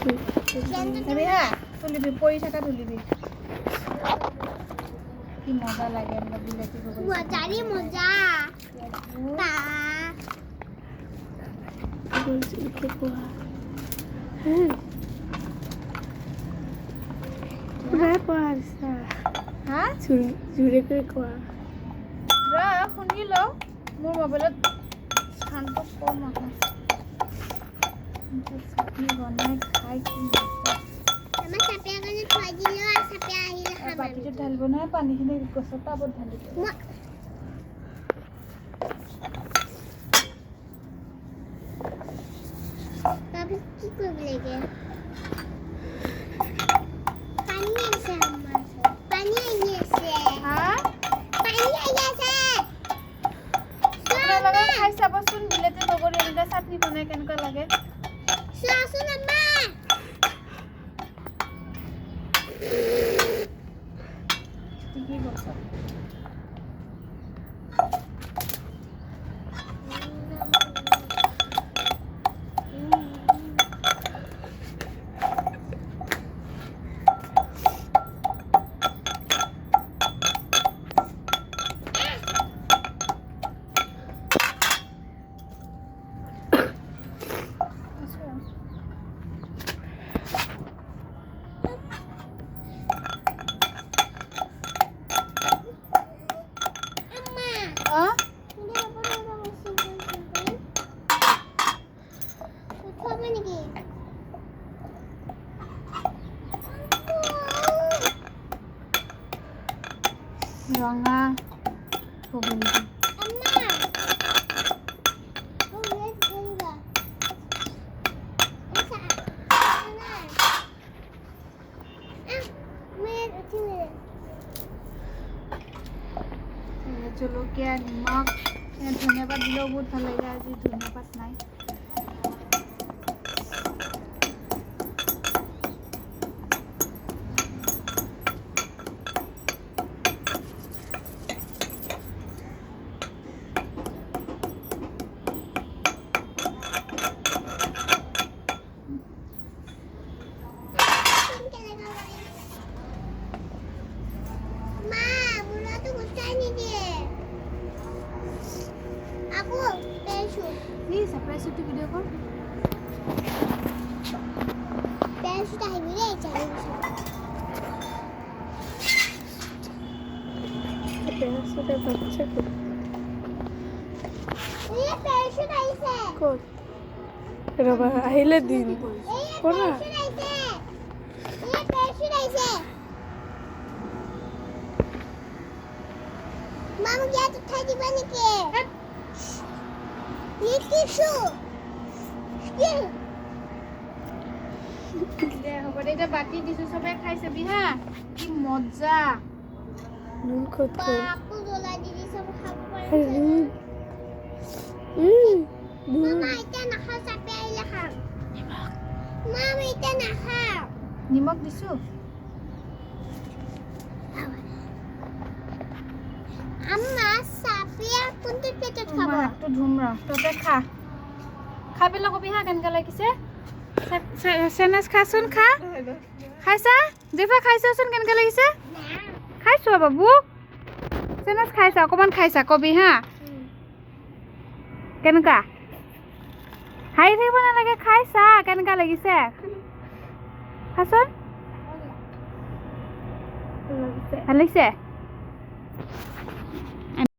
যাবি হা তুলিবি পৰি থকা তুলিবি কি মজা লাগে এনেকুৱা বিলাতী বগৰী মজাৰি মজা বা বলছিকে কোৱা পুৰা কোৱা হা জোৰে কৰি কোৱা ৰা শুনি ল মোৰ মোবাইলত শান্ত কম আহে চাটনি বনাই খাই কি আমাৰ চাপিয়া কাৰণে থৈ দিলো আৰু চাপিয়া আহিলে খাম বাতিটো ঢালিব নহয় পানীখিনি গছৰ টাবত ঢালি দিব তাৰপিছত কি কৰিব লাগে পানী আহিছে আমাৰ পানী আহি আছে হা পানী আহি আছে আপোনালোকে খাই চাবচোন বিলাতী বগৰী এনেকুৱা চাটনি বনাই কেনেকুৱা লাগে চোৱাচোন আম্মা কি গছ ৰঙা বগৰী জলকীয়া নিমখ ধনিয়া পাত দিলেও বহুত ভাল লাগে আজি ধনিয়া পাত নাই সারপ্রাইজ একটু ভিডিও কর পেছটা আহিবি রে চাই পেছটা বাচ্চা কো এই পেছটা আইছে কোন রবা আহিলে দিন কোনা এই পেছটা আইছে মামু গিয়া তো খাই দিবা নাকি Nikishu. দে হ'ব দে এটা বাটি দিছো সবে খাই চাবি হা কি মজা নুন কত বাপু জ্বলাই দিদি সব খাব পাৰে মামা এটা নাখাও চাপে আহিলে খাম মামা এটা নাখাও নিমখ দিছো আম্মা চাপিয়া কোনটো পেটত খাব একটু ধুমৰা ততে খা খাই পেলাই কবি হা কেনেকুৱা লাগিছে চেনেজ খাচোন খা খাইছা জিফা খাইছাচোন কেনেকুৱা লাগিছে খাইছো বাবু চেনেজ খাইছা অকণমান খাইছা কবি হা কেনেকুৱা হাঁহি থাকিব নালাগে খাইছা কেনেকুৱা লাগিছে খাচোন ভাল লাগিছে